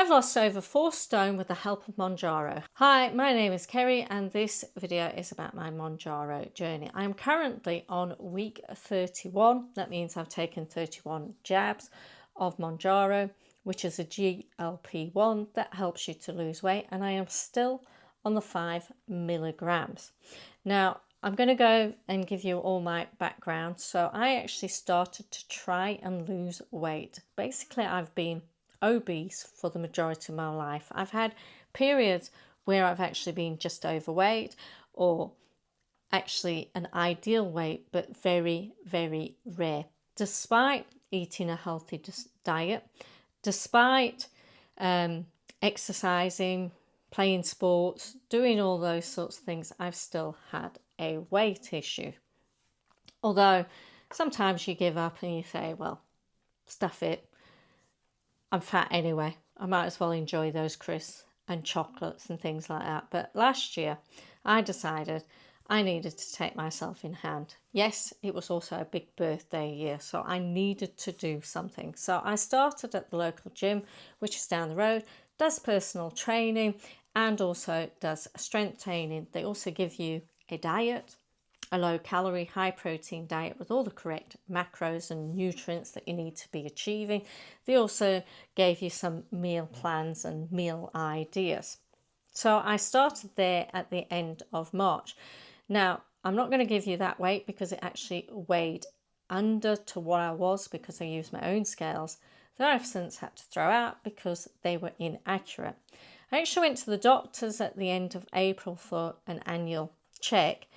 I've lost over 4 stone with the help of Monjaro. Hi, my name is Kerry and this video is about my Monjaro journey. I'm currently on week 31. That means I've taken 31 jabs of Monjaro, which is a GLP-1 that helps you to lose weight, and I am still on the 5 milligrams. Now, I'm going to go and give you all my background. So I actually started to try and lose weight. Basically, I've been obese for the majority of my life. I've had periods where I've actually been just overweight or actually an ideal weight, but very, very rare. Despite eating a healthy diet, despite exercising, playing sports, doing all those sorts of things, I've still had a weight issue. Although sometimes you give up and you say, well, stuff it. I'm fat anyway. I might as well enjoy those crisps and chocolates and things like that. But last year, I decided I needed to take myself in hand. Yes, it was also a big birthday year, so I needed to do something. So I started at the local gym, which is down the road, does personal training and also does strength training. They also give you a diet, a low calorie, high protein diet with all the correct macros and nutrients that you need to be achieving. They also gave you some meal plans and meal ideas. So I started there at the end of March. Now, I'm not going to give you that weight because it actually weighed under to what I was because I used my own scales that I've since had to throw out because they were inaccurate. I actually went to the doctors at the end of April for an annual check,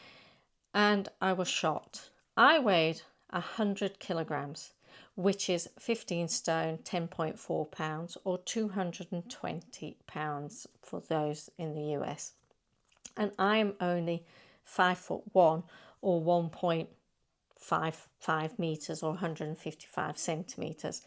and I was shocked. I weighed 100 kilograms, which is 15 stone, 10.4 pounds, or 220 pounds for those in the US. And I am only 5'1" or 1.55 meters or 155 centimeters.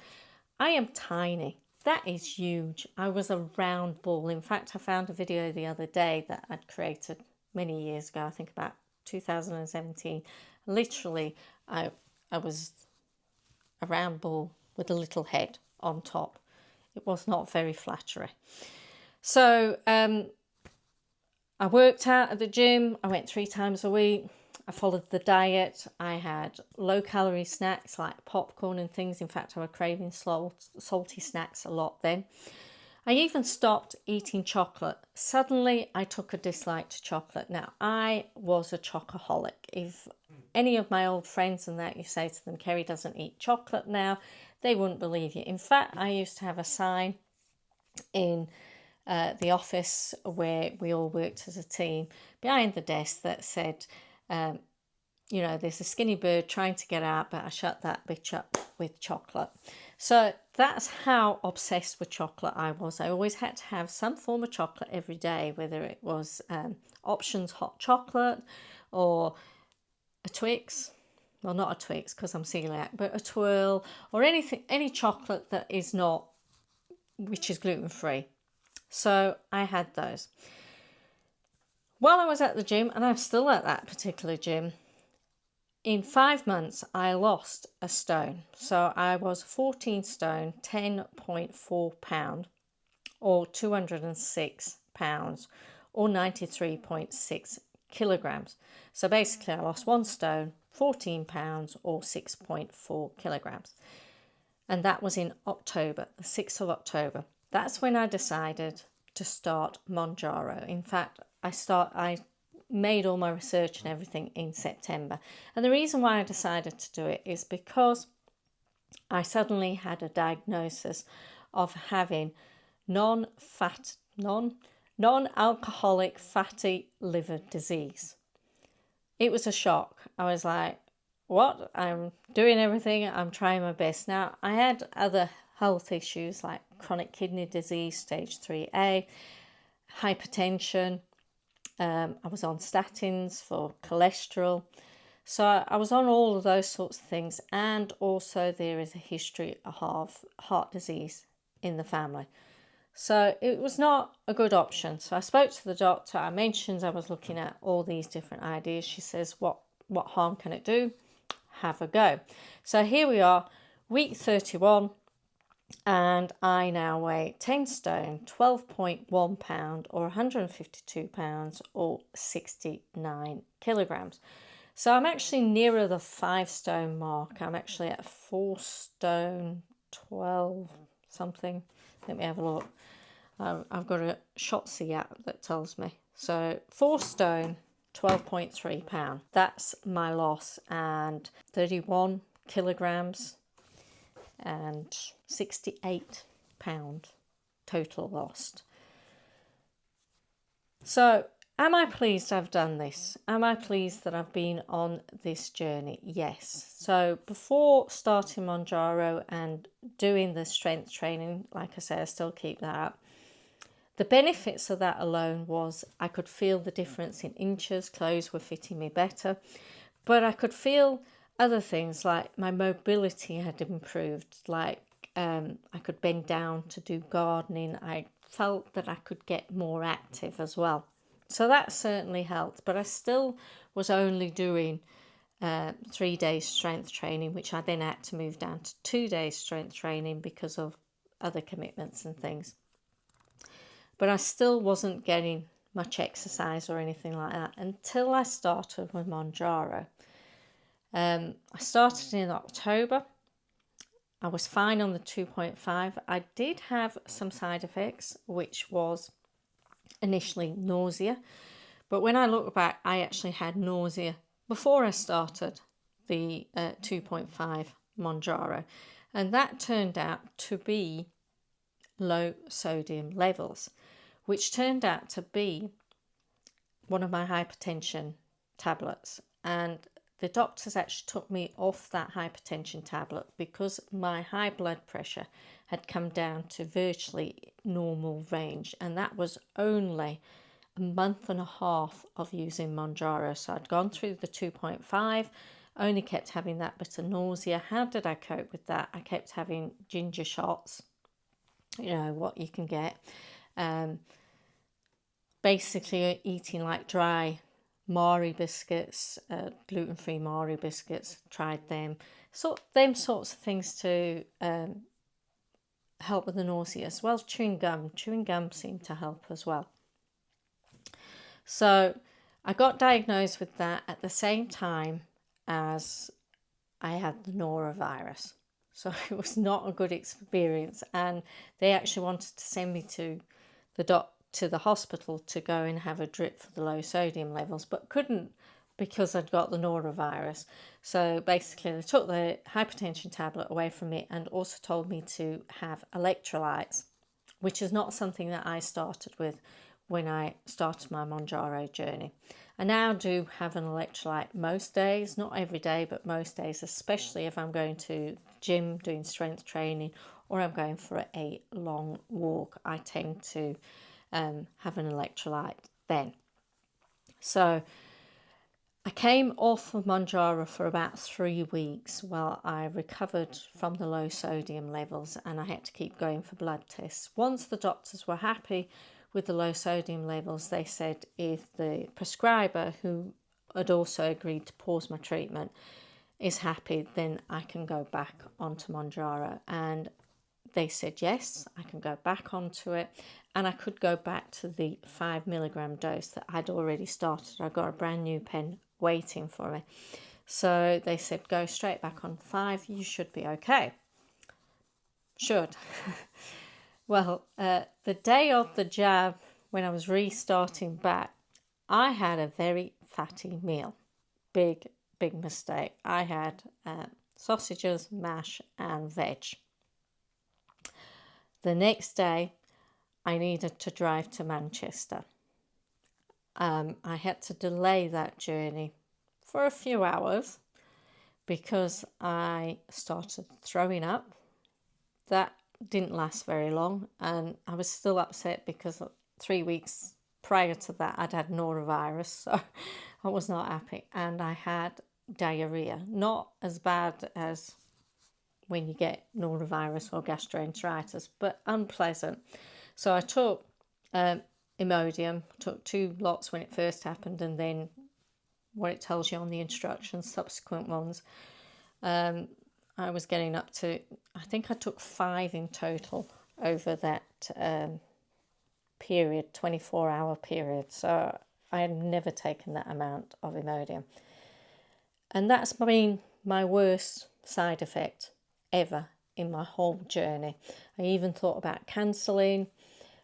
I am tiny. That is huge. I was a round ball. In fact, I found a video the other day that I'd created many years ago, I think about 2017. Literally, I was a round ball with a little head on top. It was not very flattering. So I worked out at the gym. I went 3 times a week. I followed the diet. I had low calorie snacks like popcorn and things. In fact, I was craving salty snacks a lot then. I even stopped eating chocolate. Suddenly, I took a dislike to chocolate. Now, I was a chocoholic. If any of my old friends and that, you say to them, Kerry doesn't eat chocolate now, they wouldn't believe you. In fact, I used to have a sign in the office where we all worked as a team behind the desk that said, you know, there's a skinny bird trying to get out, but I shut that bitch up with chocolate. So that's how obsessed with chocolate I was. I always had to have some form of chocolate every day, whether it was Options hot chocolate or a Twix. Well, not a Twix because I'm celiac, but a Twirl or anything, any chocolate that is not, which is gluten-free. So I had those. While I was at the gym, and I'm still at that particular gym, in 5 months, I lost a stone. So I was 14 stone, 10.4 pound, or 206 pounds, or 93.6 kilograms. So basically, I lost 1 stone, 14 pounds, or 6.4 kilograms. And that was in October, the 6th of October. That's when I decided to start Monjaro. In fact, I made all my research and everything in September. And the reason why I decided to do it is because I suddenly had a diagnosis of having non-alcoholic fatty liver disease. It was a shock. I was like, what? I'm doing everything. I'm trying my best. Now, I had other health issues like chronic kidney disease, stage 3A, hypertension. I was on statins for cholesterol. So I was on all of those sorts of things. And also there is a history of heart disease in the family. So it was not a good option. So I spoke to the doctor. I mentioned I was looking at all these different ideas. She says, what harm can it do? Have a go. So here we are, week 31. and I now weigh 10 stone, 12.1 pound, or 152 pounds, or 69 kilograms. So I'm actually nearer the 5 stone mark. I'm actually at 4 stone 12 something. Let me have a look. I've got a Shotzi app that tells me. So 4 stone, 12.3 pound. That's my loss, and 31 kilograms and 68 pound total lost. So am I pleased I've done this? Am I pleased that I've been on this journey? Yes. So before starting Monjaro and doing the strength training, like I say, I still keep that up. The benefits of that alone was I could feel the difference in inches, clothes were fitting me better, but I could feel other things like my mobility had improved, like I could bend down to do gardening. I felt that I could get more active as well. So that certainly helped, but I still was only doing 3 days strength training, which I then had to move down to 2 days strength training because of other commitments and things. But I still wasn't getting much exercise or anything like that until I started with Monjaro. I started in October. I was fine on the 2.5. I did have some side effects, which was initially nausea. But when I look back, I actually had nausea before I started the 2.5 Monjaro. And that turned out to be low sodium levels, which turned out to be one of my hypertension tablets. And the doctors actually took me off that hypertension tablet because my high blood pressure had come down to virtually normal range. And that was only a month and a half of using Monjaro. So I'd gone through the 2.5, only kept having that bit of nausea. How did I cope with that? I kept having ginger shots, you know, what you can get. Basically eating like dry Mari biscuits, gluten-free Mari biscuits, tried them. So them sorts of things to help with the nausea, as well as chewing gum. Chewing gum seemed to help as well. So I got diagnosed with that at the same time as I had the norovirus. So it was not a good experience, and they actually wanted to send me to the hospital to go and have a drip for the low sodium levels, but couldn't because I'd got the norovirus. So basically they took the hypertension tablet away from me and also told me to have electrolytes, which is not something that I started with when I started my Monjaro journey. I now do have an electrolyte most days, not every day, but most days, especially if I'm going to gym, doing strength training, or I'm going for a long walk. I tend to have an electrolyte then. So I came off of Monjaro for about 3 weeks while I recovered from the low sodium levels, and I had to keep going for blood tests. Once the doctors were happy with the low sodium levels, they said if the prescriber, who had also agreed to pause my treatment, is happy, then I can go back onto Monjaro. And they said yes, I can go back onto it, and I could go back to the 5 milligram dose that I'd already started. I got a brand new pen waiting for me. So they said go straight back on 5, you should be okay. Should. Well, the day of the jab, when I was restarting back, I had a very fatty meal. Big mistake. I had sausages, mash, and veg. The next day, I needed to drive to Manchester. I had to delay that journey for a few hours because I started throwing up. That didn't last very long, and I was still upset because 3 weeks prior to that I'd had norovirus, so I was not happy, and I had diarrhea. Not as bad as when you get norovirus or gastroenteritis, but unpleasant. So I took Imodium, took 2 lots when it first happened, and then what it tells you on the instructions, subsequent ones. I I was getting up to, I think I took 5 in total over that period, 24-hour period. So I had never taken that amount of Imodium. And that's been my worst side effect ever in my whole journey. I even thought about cancelling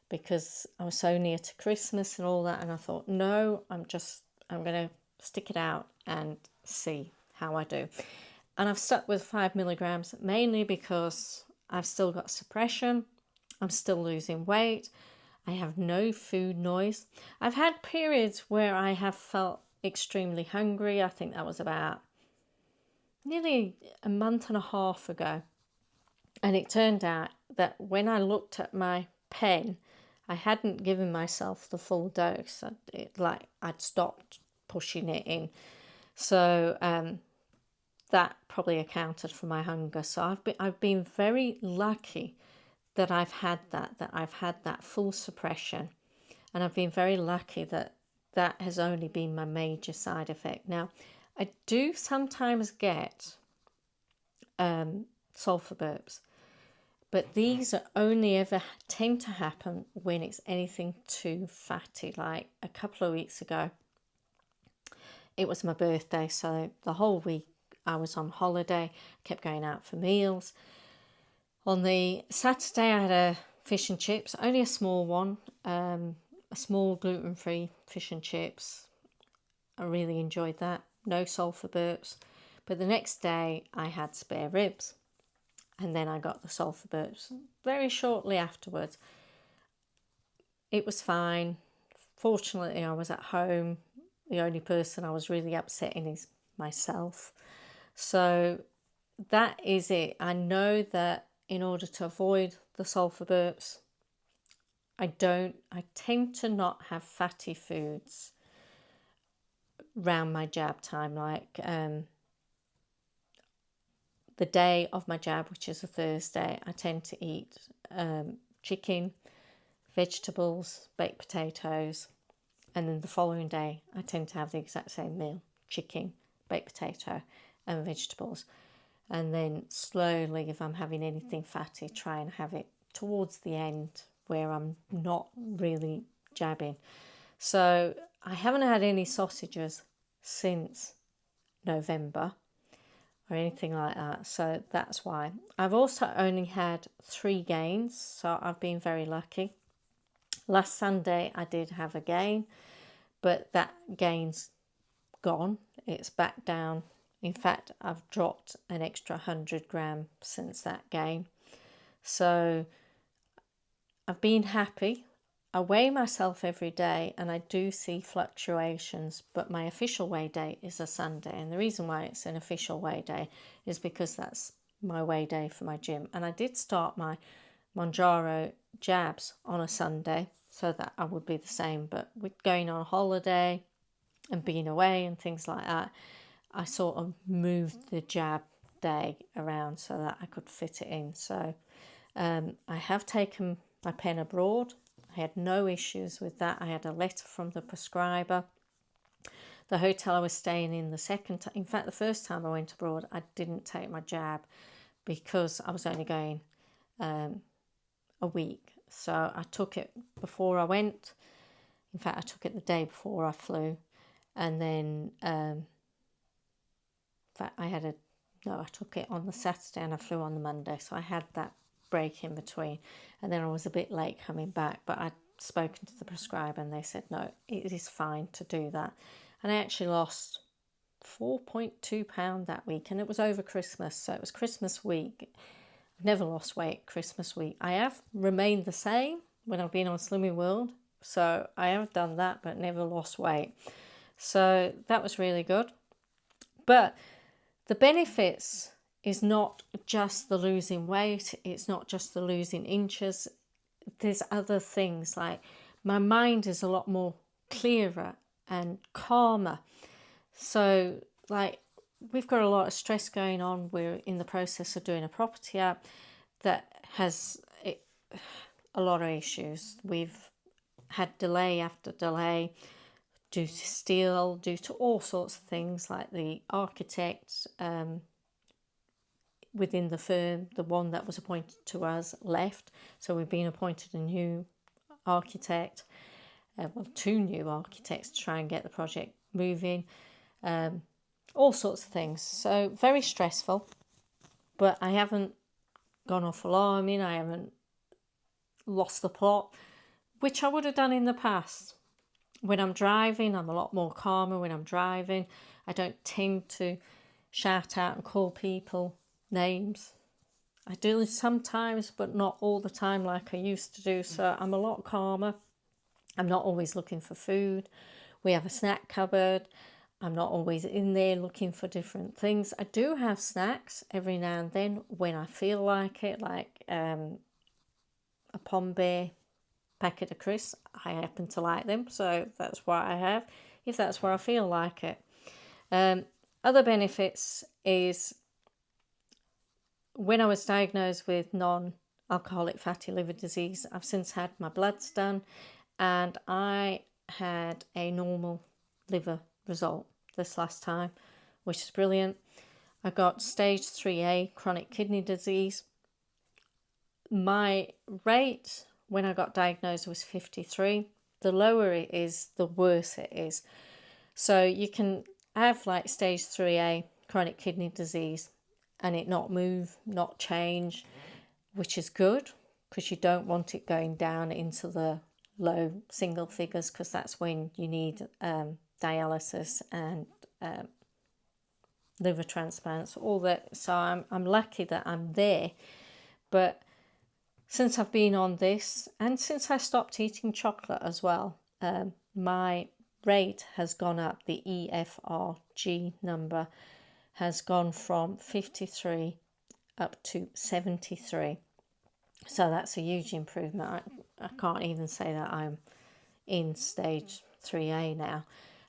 because I was so near to Christmas and all that. And I thought, no, I'm going to stick it out and see how I do. And I've stuck with 5 milligrams mainly because I've still got suppression. I'm still losing weight. I have no food noise. I've had periods where I have felt extremely hungry. I think that was about nearly a month and a half ago. And it turned out that when I looked at my pen, I hadn't given myself the full dose. I'd stopped pushing it in. So that probably accounted for my hunger. So I've been very lucky that I've had that full suppression, and I've been very lucky that that has only been my major side effect. Now, I do sometimes get sulfur burps, but these are only ever tend to happen when it's anything too fatty. Like a couple of weeks ago, it was my birthday, so the whole week I was on holiday, kept going out for meals. On the Saturday, I had a fish and chips, only a small one, a small gluten-free fish and chips. I really enjoyed that. No sulfur burps. But the next day, I had spare ribs. And then I got the sulfur burps very shortly afterwards. It was fine. Fortunately, I was at home. The only person I was really upsetting is myself. So that is it. I know that in order to avoid the sulfur burps, I tend to not have fatty foods around my jab time, like the day of my jab, which is a Thursday. I tend to eat chicken, vegetables, baked potatoes, and then the following day I tend to have the exact same meal: chicken, baked potato and vegetables. And then slowly, if I'm having anything fatty, try and have it towards the end where I'm not really jabbing. So I haven't had any sausages since November or anything like that. So that's why. I've also only had 3 gains, so I've been very lucky. Last Sunday I did have a gain, but that gain's gone. It's back down. In fact, I've dropped an extra 100 grams since that gain. So I've been happy. I weigh myself every day and I do see fluctuations, but my official weigh day is a Sunday. And the reason why it's an official weigh day is because that's my weigh day for my gym. And I did start my Monjaro jabs on a Sunday so that I would be the same. But with going on holiday and being away and things like that, I sort of moved the jab day around so that I could fit it in. So I have taken my pen abroad. I had no issues with that. I had a letter from the prescriber. The hotel I was staying in in fact, the first time I went abroad, I didn't take my jab because I was only going a week. So I took it before I went. In fact, I took it the day before I flew. And then I took it on the Saturday and I flew on the Monday. So I had that break in between. And then I was a bit late coming back. But I'd spoken to the prescriber and they said, no, it is fine to do that. And I actually lost 4.2 pounds that week. And it was over Christmas. So it was Christmas week. I've never lost weight Christmas week. I have remained the same when I've been on Slimming World. So I have done that, but never lost weight. So that was really good. But the benefits is not just the losing weight. It's not just the losing inches. There's other things, like my mind is a lot more clearer and calmer. So like we've got a lot of stress going on. We're in the process of doing a property app that has a lot of issues. We've had delay after delay due to steel, due to all sorts of things, like the architect within the firm, the one that was appointed to us left. So we've been appointed a new architect, well, 2 new architects to try and get the project moving. All sorts of things. So very stressful, but I haven't gone off alarming. I haven't lost the plot, which I would have done in the past. When I'm driving, I'm a lot more calmer when I'm driving. I don't tend to shout out and call people names. I do sometimes, but not all the time like I used to do. So I'm a lot calmer. I'm not always looking for food. We have a snack cupboard. I'm not always in there looking for different things. I do have snacks every now and then when I feel like it, like a Pom Bear packet of crisps. I happen to like them, so that's what I have, if that's where I feel like it. Other benefits is when I was diagnosed with non-alcoholic fatty liver disease, I've since had my bloods done, and I had a normal liver result this last time, which is brilliant. I got stage 3A chronic kidney disease. My rate when I got diagnosed was 53. The lower it is, the worse it is. So you can have like stage 3A chronic kidney disease and it not move, not change, which is good because you don't want it going down into the low single figures, because that's when you need dialysis and liver transplants, all that. So I'm lucky that I'm there. But since I've been on this, and since I stopped eating chocolate as well, my rate has gone up. The EFRG number has gone from 53 up to 73. So that's a huge improvement. I can't even say that I'm in stage 3A now.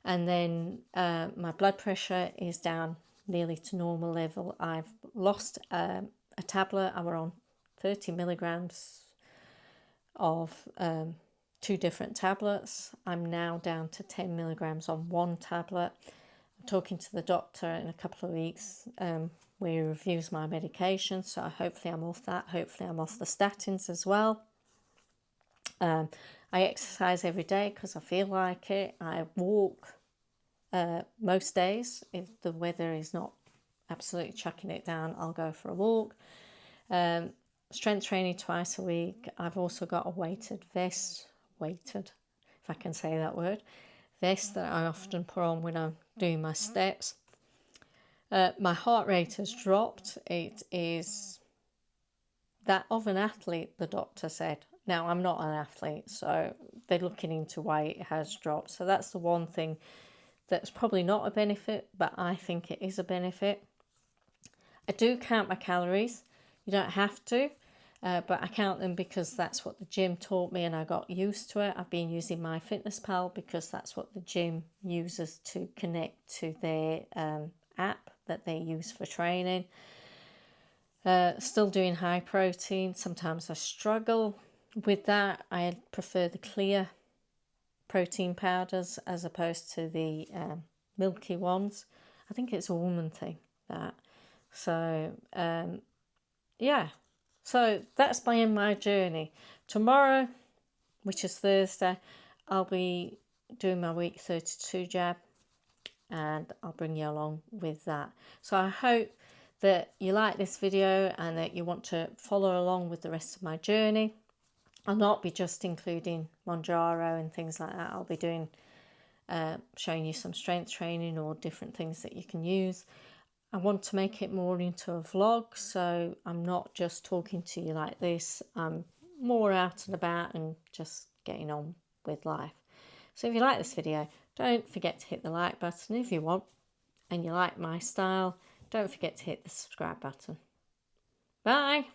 And then my blood pressure is down nearly to normal level. I've lost a tablet. I were on 30 milligrams of 2 different tablets. I'm now down to 10 milligrams on 1 tablet. I'm talking to the doctor in a couple of weeks where he reviews my medication, so hopefully I'm off that. Hopefully I'm off the statins as well. I exercise every day because I feel like it. I walk most days. If the weather is not absolutely chucking it down, I'll go for a walk. Strength training twice a week. I've also got a weighted, if I can say that word, vest that I often put on when I'm doing my steps. My heart rate has dropped. It is that of an athlete, the doctor said. Now, I'm not an athlete, so they're looking into why it has dropped. So that's the one thing that's probably not a benefit, but I think it is a benefit. I do count my calories. You don't have to, but I count them because that's what the gym taught me and I got used to it. I've been using MyFitnessPal because that's what the gym uses to connect to their app that they use for training. Still doing high protein. Sometimes I struggle with that. I prefer the clear protein powders as opposed to the milky ones. I think it's a woman thing, that. So yeah, so that's my journey. Tomorrow, which is Thursday, I'll be doing my week 32 jab, and I'll bring you along with that. So I hope that you like this video and that you want to follow along with the rest of my journey. I'll not be just including Monjaro and things like that. I'll be doing showing you some strength training or different things that you can use. I want to make it more into a vlog, so I'm not just talking to you like this. I'm more out and about and just getting on with life. So if you like this video, don't forget to hit the like button if you want, and you like my style, don't forget to hit the subscribe button. Bye!